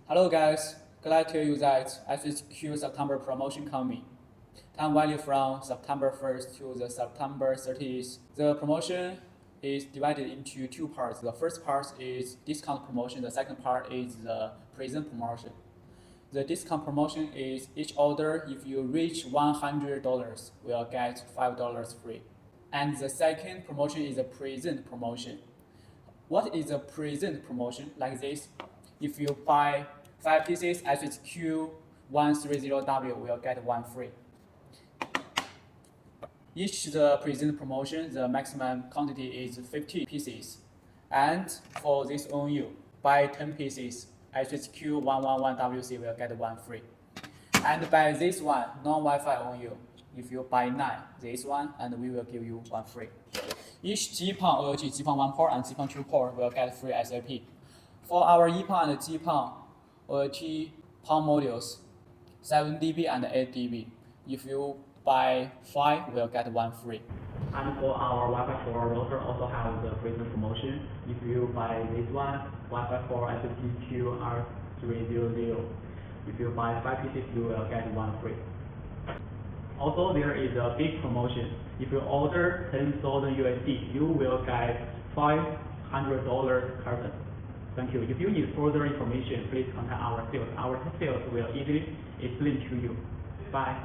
Hello guys, glad to tell you that HSGQ September promotion coming. Time value from September 1st to the September 30th. The promotion is divided into two parts. The first part is discount promotion. The second part is the present promotion. The discount promotion is each order if you reach $100 will get $5 free. And the second promotion is a present promotion. What is a present promotion? Like this, if you buy 5 pieces HSGQ130W will get 1 free. Each the present promotion, the maximum quantity is 50 pieces. And for this ONU, buy 10 pieces HSGQ111WC will get 1 free. And buy this one, non-Wi-Fi ONU, if you buy 9, this one, and we will give you 1 free. Each Gpon OLT, Gpon 1 port and Gpon 2 port will get free SAP. For our Gpon and Gpon OLT PON modules, 7 dB and 8 dB. If you buy 5, we'll get 1 free. And for our Wi-Fi 4 router also have the present promotion. If you buy this one, Wi-Fi 4 HSGQ-R300, if you buy 5 pieces, you will get 1 free. Also, there is a big promotion. If you order 10,000 USD, you will get $500 carbon. Thank you. If you need further information, please contact our sales. Our sales will easily explain to you. Bye.